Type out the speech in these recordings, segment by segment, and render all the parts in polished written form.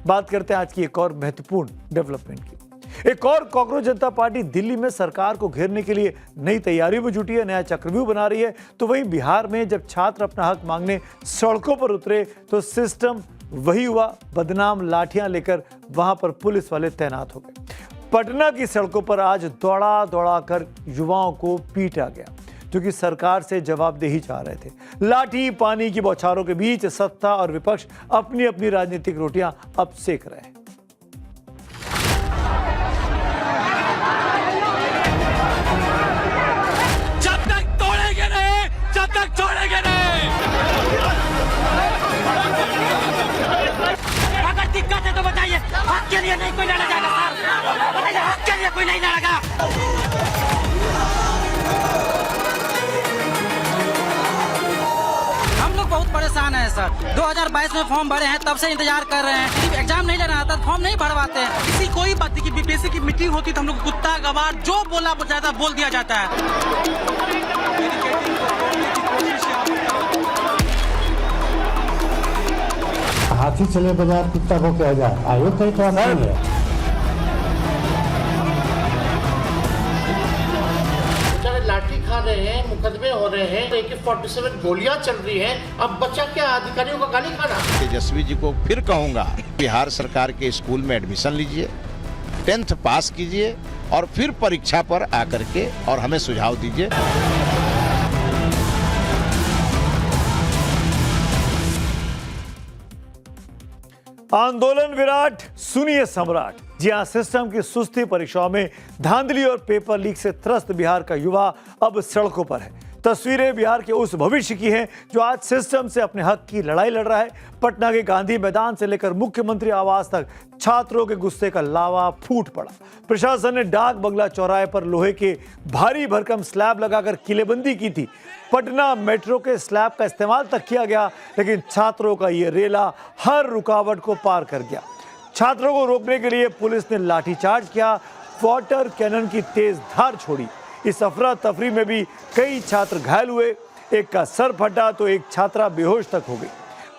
बात करते हैं आज की एक और महत्वपूर्ण डेवलपमेंट की। एक और कॉकरोच जनता पार्टी दिल्ली में सरकार को घेरने के लिए नई तैयारियों में जुटी है, नया चक्रव्यूह बना रही है। तो वहीं बिहार में जब छात्र अपना हक मांगने सड़कों पर उतरे तो सिस्टम वही हुआ, बदनाम लाठियां लेकर वहां पर पुलिस वाले तैनात हो गए। पटना की सड़कों पर आज दौड़ा दौड़ा कर युवाओं को पीटा गया जो कि सरकार से जवाबदेही चाह रहे थे। लाठी पानी की बौछारों के बीच सत्ता और विपक्ष अपनी अपनी राजनीतिक रोटियां अब सेक रहे हैं। जब तक तोड़ेंगे नहीं, जब तक छोड़ेंगे नहीं। अगर दिक्कत है तो बताइए, हक के लिए नहीं कोई लड़ा जाएगा सर, बताइए हक के लिए कोई नहीं लड़ेगा। बहुत परेशान है सर। 2022 में फॉर्म भरे हैं, तब से इंतजार कर रहे हैं। सिर्फ एग्जाम नहीं लेना आता, फॉर्म नहीं भरवाते हैं। किसी कोई बात की बीपीएससी की मीटिंग होती तो हम लोग कुत्ता गवार जो बोला जाता बोल दिया जाता है। हाथी चले बाजार कुत्ता को क्या जाए, आयोग का काम नहीं है। लाठी खा रहे हैं, मुकदमे हो रहे हैं, AK-47 गोलियां चल रही हैं। अब बचा क्या अधिकारियों का गाली खाना। तेजस्वी जी को फिर कहूंगा, बिहार सरकार के स्कूल में एडमिशन लीजिए, 10th पास कीजिए और फिर परीक्षा पर आकर के और हमें सुझाव दीजिए। आंदोलन विराट, सुनिए सम्राट। जी हां, सिस्टम की सुस्ती परीक्षाओं में धांधली और पेपर लीक से त्रस्त बिहार का युवा अब सड़कों पर है। तस्वीरें बिहार के उस भविष्य की हैं जो आज सिस्टम से अपने हक की लड़ाई लड़ रहा है। पटना के गांधी मैदान से लेकर मुख्यमंत्री आवास तक छात्रों के गुस्से का लावा फूट पड़ा। प्रशासन ने डाक बंगला चौराहे पर लोहे के भारी भरकम स्लैब लगाकर किलेबंदी की थी। पटना मेट्रो के स्लैब का इस्तेमाल तक किया गया, लेकिन छात्रों का ये रेला हर रुकावट को पार कर गया। छात्रों को रोकने के लिए पुलिस ने लाठीचार्ज किया, वाटर कैनन की तेज धार छोड़ी। इस अफरा तफरी में भी कई छात्र घायल हुए, एक का सर फटा तो एक छात्रा बेहोश तक हो गई।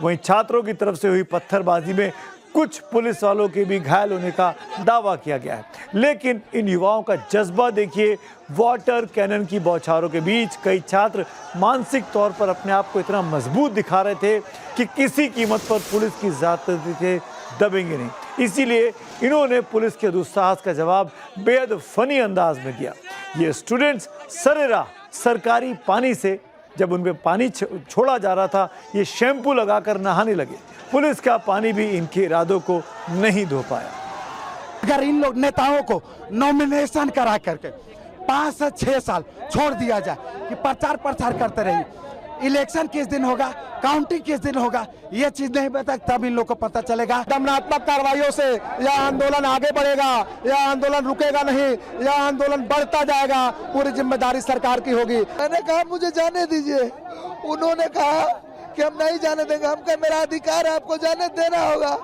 वहीं छात्रों की तरफ से हुई पत्थरबाजी में कुछ पुलिस वालों के भी घायल होने का दावा किया गया है। लेकिन इन युवाओं का जज्बा देखिए, वाटर कैनन की बौछारों के बीच कई छात्र मानसिक तौर पर अपने आप को इतना मजबूत दिखा रहे थे कि किसी कीमत पर पुलिस की ज़्यादती से दबेंगे नहीं। इसीलिए इन्होंने पुलिस के दुस्साहस का जवाब बेहद फनी अंदाज में दिया। ये स्टूडेंट्स सरेराह सरकारी पानी से जब उनपे पानी छोड़ा जा रहा था, ये शैम्पू लगाकर नहाने लगे। पुलिस का पानी भी इनके इरादों को नहीं धो पाया। अगर इन लोग नेताओं को नॉमिनेशन करा करके 5 से 6 साल छोड़ दिया जाए कि प्रचार प्रसार करते रहिए, इलेक्शन किस दिन होगा, काउंटिंग किस दिन होगा, ये चीज नहीं पता, तब इन लोग को पता चलेगा। दमनात्मक कार्रवाइयों से यह आंदोलन आगे बढ़ेगा, यह आंदोलन रुकेगा नहीं, यह आंदोलन बढ़ता जाएगा। पूरी जिम्मेदारी सरकार की होगी। मैंने कहा मुझे जाने दीजिए, उन्होंने कहा कि हम नहीं जाने देंगे। हम कहे मेरा अधिकार है, आपको जाने देना होगा।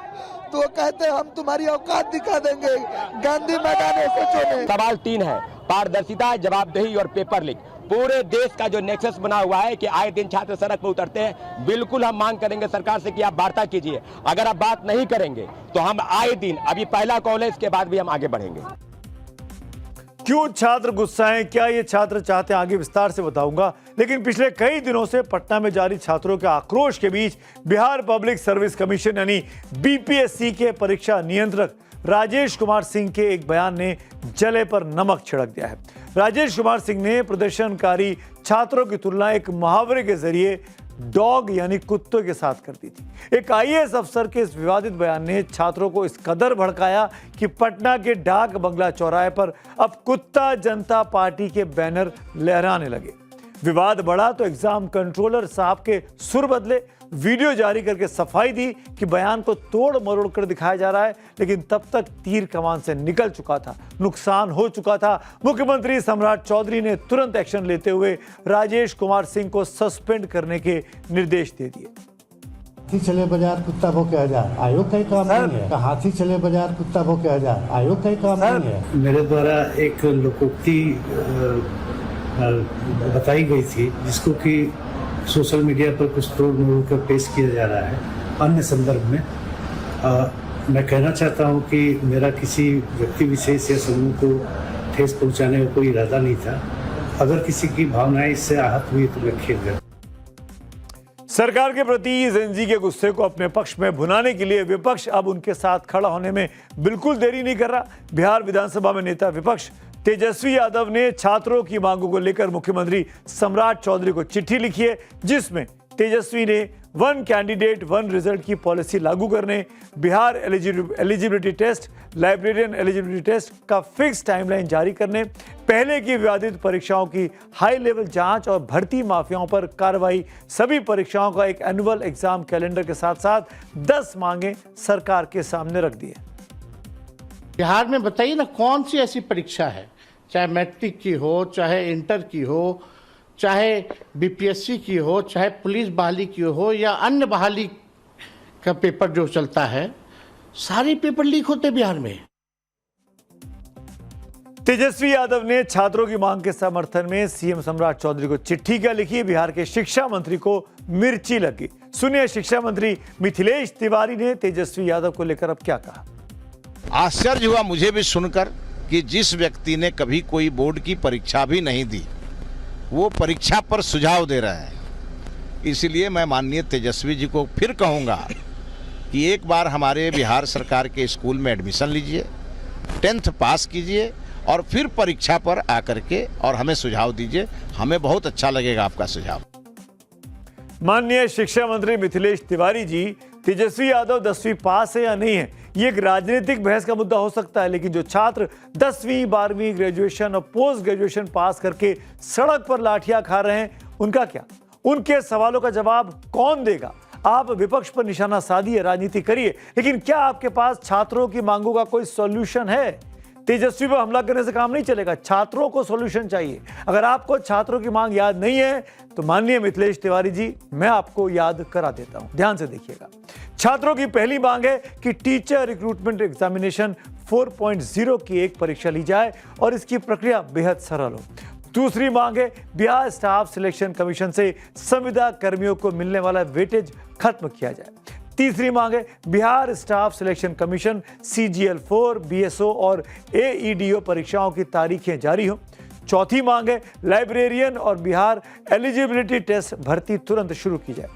तो वो कहते हम तुम्हारी औकात दिखा देंगे गांधी मैदान SHO में। सवाल 3 है, पारदर्शिता, जवाबदेही और पेपर लीक। पूरे देश का जो नेक्सस बना हुआ है कि आए दिन छात्र सड़क पर उतरते हैं, बिल्कुल हम मांग करेंगे सरकार से कि आप वार्ता कीजिए। अगर आप बात नहीं करेंगे तो हम आए दिन, अभी पहला कॉल है, इसके बाद भी हम आगे बढ़ेंगे। क्यों छात्र गुस्सा हैं, क्या ये छात्र चाहते हैं, आगे विस्तार से बताऊंगा। लेकिन पिछले कई दिनों से पटना में जारी छात्रों के आक्रोश के बीच बिहार पब्लिक सर्विस कमीशन यानी BPSC के परीक्षा नियंत्रक राजेश कुमार सिंह के एक बयान ने जले पर नमक छिड़क दिया है। राजेश कुमार सिंह ने प्रदर्शनकारी छात्रों की तुलना एक मुहावरे के जरिए डॉग यानी कुत्तों के साथ कर दी थी। एक IAS अफसर के इस विवादित बयान ने छात्रों को इस कदर भड़काया कि पटना के डाक बंगला चौराहे पर अब कुत्ता जनता पार्टी के बैनर लहराने लगे। विवाद बढ़ा तो एग्जाम कंट्रोलर साहब के सुर बदले, वीडियो जारी करके सफाई दी कि बयान को तोड़ मरोड़ कर दिखाया जा रहा है, लेकिन तब तक तीर कमान से निकल चुका था, नुकसान हो चुका था। मुख्यमंत्री सम्राट चौधरी ने तुरंत एक्शन लेते हुए राजेश कुमार सिंह को सस्पेंड करने के निर्देश दे दिए। हाथी चले बाजार कुत्ता को क्या जाए, आयोग का ही काम नहीं है। हाथी चले बाजार कुत्ता को क्या जाए, आयोग का ही काम नहीं है। मेरे द्वारा एक लोकोक्ति बताई गई थी जिसको कि सोशल मीडिया पर कुछ ट्रोल कर पेश किया जा रहा है अन्य संदर्भ में। मैं कहना चाहता हूं कि मेरा किसी व्यक्ति विशेष या समूह को ठेस पहुंचाने का कोई इरादा नहीं था। अगर किसी की भावनाएं इससे आहत हुई तो मैं खेद व्यक्त। सरकार के प्रति जेनजी के गुस्से को अपने पक्ष में भुनाने के लिए विपक्ष अब उनके साथ खड़ा होने में बिल्कुल देरी नहीं कर रहा। बिहार विधानसभा में नेता विपक्ष तेजस्वी यादव ने छात्रों की मांगों को लेकर मुख्यमंत्री सम्राट चौधरी को चिट्ठी लिखी है, जिसमें तेजस्वी ने वन कैंडिडेट वन रिजल्ट की पॉलिसी लागू करने, Bihar eligibility test, librarian eligibility test का फिक्स टाइमलाइन जारी करने, पहले की विवादित परीक्षाओं की हाई लेवल जांच और भर्ती माफियाओं पर कार्रवाई, सभी परीक्षाओं का एक एनुअल एग्जाम कैलेंडर के साथ साथ 10 मांगे सरकार के सामने रख दी है। बिहार में बताइए ना, कौन सी ऐसी परीक्षा है, चाहे मैट्रिक की हो, चाहे इंटर की हो, चाहे बीपीएससी की हो, चाहे पुलिस बहाली की हो या अन्य बहाली का पेपर जो चलता है, सारे पेपर लीक होते बिहार में। तेजस्वी यादव ने छात्रों की मांग के समर्थन में सीएम सम्राट चौधरी को चिट्ठी क्या लिखी, बिहार के शिक्षा मंत्री को मिर्ची लगी। सुनिए शिक्षा मंत्री मिथिलेश तिवारी ने तेजस्वी यादव को लेकर अब क्या कहा। आश्चर्य हुआ मुझे भी सुनकर कि जिस व्यक्ति ने कभी कोई बोर्ड की परीक्षा भी नहीं दी, वो परीक्षा पर सुझाव दे रहा है। इसलिए मैं माननीय तेजस्वी जी को फिर कहूँगा कि एक बार हमारे बिहार सरकार के स्कूल में एडमिशन लीजिए, 10th पास कीजिए और फिर परीक्षा पर आकर के और हमें सुझाव दीजिए। हमें बहुत अच्छा लगेगा आपका सुझाव। माननीय शिक्षा मंत्री मिथिलेश तिवारी जी, तेजस्वी यादव 10वीं पास है या नहीं है, ये एक राजनीतिक बहस का मुद्दा हो सकता है, लेकिन जो छात्र 10वीं 12वीं ग्रेजुएशन और पोस्ट ग्रेजुएशन पास करके सड़क पर लाठियां खा रहे हैं, उनका क्या? उनके सवालों का जवाब कौन देगा? आप विपक्ष पर निशाना साधिए, राजनीति करिए, लेकिन क्या आपके पास छात्रों की मांगों का कोई सॉल्यूशन है? तेजस्वी पर हमला करने से काम नहीं चलेगा, छात्रों को सॉल्यूशन चाहिए। अगर आपको छात्रों की मांग याद नहीं है तो माननीय मिथिलेश तिवारी जी, मैं आपको याद करा देता हूं, ध्यान से देखिएगा। छात्रों की पहली मांग है कि टीचर रिक्रूटमेंट एग्जामिनेशन 4.0 की एक परीक्षा ली जाए और इसकी प्रक्रिया बेहद सरल हो। दूसरी मांग है बिहार स्टाफ सिलेक्शन कमीशन से संविदा कर्मियों को मिलने वाला वेटेज खत्म किया जाए। तीसरी मांग है Bihar staff selection commission CGL4, BSO और AEDO परीक्षाओं की तारीखें जारी हो। चौथी मांग है लाइब्रेरियन और बिहार एलिजिबिलिटी टेस्ट भर्ती तुरंत शुरू की जाए।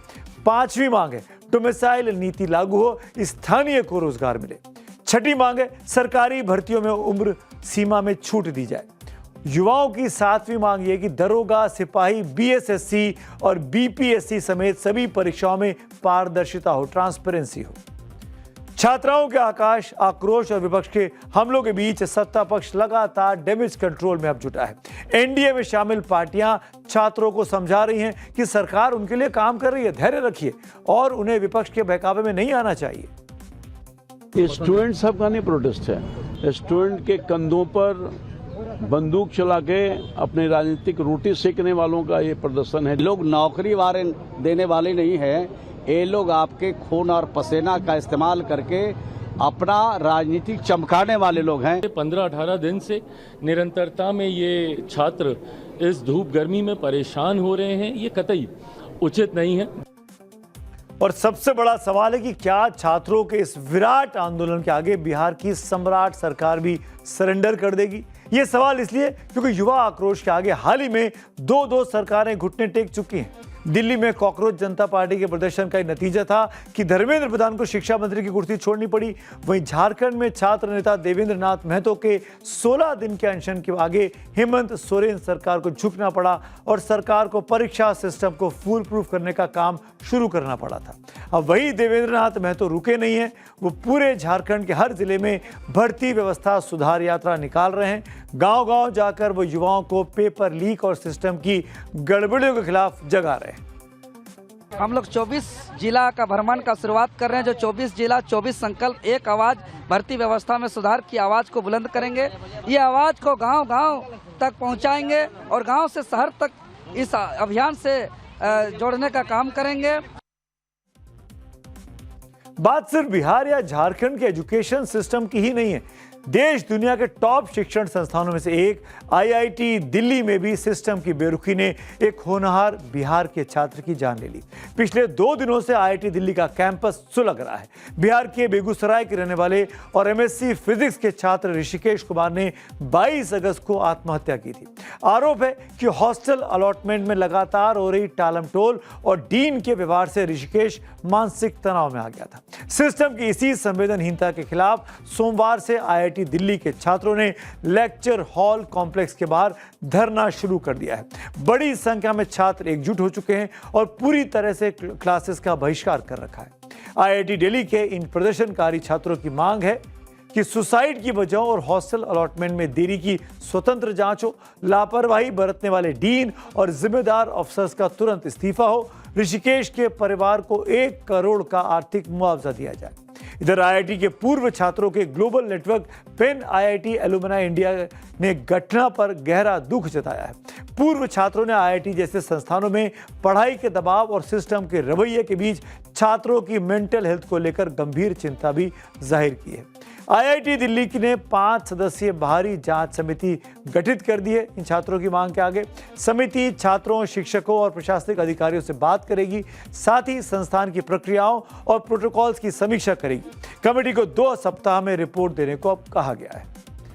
पांचवी मांग है डोमिसाइल नीति लागू हो, स्थानीय को रोजगार मिले। छठी मांग है सरकारी भर्तियों में उम्र सीमा में छूट दी जाए। युवाओं की सातवीं मांग यह कि दरोगा, सिपाही, BSSC और BPSC समेत सभी परीक्षाओं में पारदर्शिता हो, ट्रांसपेरेंसी हो। छात्राओं के आक्रोश और विपक्ष के हमलों के बीच सत्ता पक्ष लगातार डैमेज कंट्रोल में अब जुटा है। एनडीए में शामिल पार्टियां छात्रों को समझा रही हैं कि सरकार उनके लिए काम कर रही है, धैर्य रखिए और उन्हें विपक्ष के बहकावे में नहीं आना चाहिए। ये स्टूडेंट सबका नहीं प्रोटेस्ट है, स्टूडेंट के कंधों पर बंदूक चला के अपने राजनीतिक रोटी सेकने वालों का ये प्रदर्शन है। लोग नौकरी वाले देने वाले नहीं है, ये लोग आपके खून और पसीना का इस्तेमाल करके अपना राजनीतिक चमकाने वाले लोग हैं। 15-18 दिन से निरंतरता में ये छात्र इस धूप गर्मी में परेशान हो रहे हैं, ये कतई उचित नहीं है। और सबसे बड़ा सवाल है कि क्या छात्रों के इस विराट आंदोलन के आगे बिहार की सम्राट सरकार भी सरेंडर कर देगी? ये सवाल इसलिए क्योंकि युवा आक्रोश के आगे हाल ही में दो सरकारें घुटने टेक चुकी हैं। दिल्ली में कॉकरोच जनता पार्टी के प्रदर्शन का नतीजा था कि धर्मेंद्र प्रधान को शिक्षा मंत्री की कुर्सी छोड़नी पड़ी। वहीं झारखंड में छात्र नेता देवेंद्र नाथ महतो के 16 दिन के अनशन के आगे हेमंत सोरेन सरकार को झुकना पड़ा और सरकार को परीक्षा सिस्टम को फूल प्रूफ करने का काम शुरू करना पड़ा था। अब वही देवेंद्र नाथ महतो रुके नहीं हैं, वो पूरे झारखंड के हर जिले में भर्ती व्यवस्था सुधार यात्रा निकाल रहे हैं। गांव-गांव जाकर वो युवाओं को पेपर लीक और सिस्टम की गड़बड़ियों के खिलाफ जगा रहे हैं। हम लोग 24 जिला का भ्रमण का शुरुआत कर रहे हैं, जो 24 जिला 24 संकल्प एक आवाज भर्ती व्यवस्था में सुधार की आवाज को बुलंद करेंगे। ये आवाज को गांव-गांव तक पहुंचाएंगे और गांव से शहर तक इस अभियान से जोड़ने का काम करेंगे। बात सिर्फ बिहार या झारखंड के एजुकेशन सिस्टम की ही नहीं है। देश दुनिया के टॉप शिक्षण संस्थानों में से एक आईआईटी दिल्ली में भी सिस्टम की बेरुखी ने एक होनहार बिहार के छात्र की जान ले ली। पिछले 2 दिनों से आईआईटी दिल्ली का कैंपस सुलग रहा है। बिहार के बेगूसराय के रहने वाले और एमएससी फिजिक्स के छात्र ऋषिकेश कुमार ने 22 अगस्त को आत्महत्या की थी। आरोप है कि हॉस्टल अलॉटमेंट में लगातार हो रही टालमटोल और डीन के व्यवहार से ऋषिकेश मानसिक तनाव में आ गया था। सिस्टम की इसी संवेदनहीनता के खिलाफ सोमवार से आईआईटी दिल्ली के छात्रों ने लेक्चर हॉल कॉम्प्लेक्स के बाहर धरना शुरू कर दिया है। बड़ी संख्या में छात्र एकजुट हो चुके हैं और पूरी तरह से क्लासेस का बहिष्कार कर रखा है। आईआईटी दिल्ली के इन प्रदर्शनकारी छात्रों की मांग है कि सुसाइड की वजहों और हॉस्टल अलॉटमेंट में देरी की स्वतंत्र जांच हो, लापरवाही बरतने वाले डीन और जिम्मेदार अफसर्स का तुरंत इस्तीफा हो, ऋषिकेश के परिवार को 1 करोड़ का आर्थिक मुआवजा दिया जाए। इधर आईआईटी के पूर्व छात्रों के global network PanIIT alumni India ने घटना पर गहरा दुख जताया है। पूर्व छात्रों ने आईआईटी जैसे संस्थानों में पढ़ाई के दबाव और सिस्टम के रवैये के बीच छात्रों की मेंटल हेल्थ को लेकर गंभीर चिंता भी जाहिर की है। आईआईटी दिल्ली ने 5 सदस्यीय बाहरी जांच समिति गठित कर दी है इन छात्रों की मांग के आगे। समिति छात्रों, शिक्षकों और प्रशासनिक अधिकारियों से बात करेगी, साथ ही संस्थान की प्रक्रियाओं और प्रोटोकॉल्स की समीक्षा करेगी। कमेटी को 2 सप्ताह में रिपोर्ट देने को अब कहा गया है।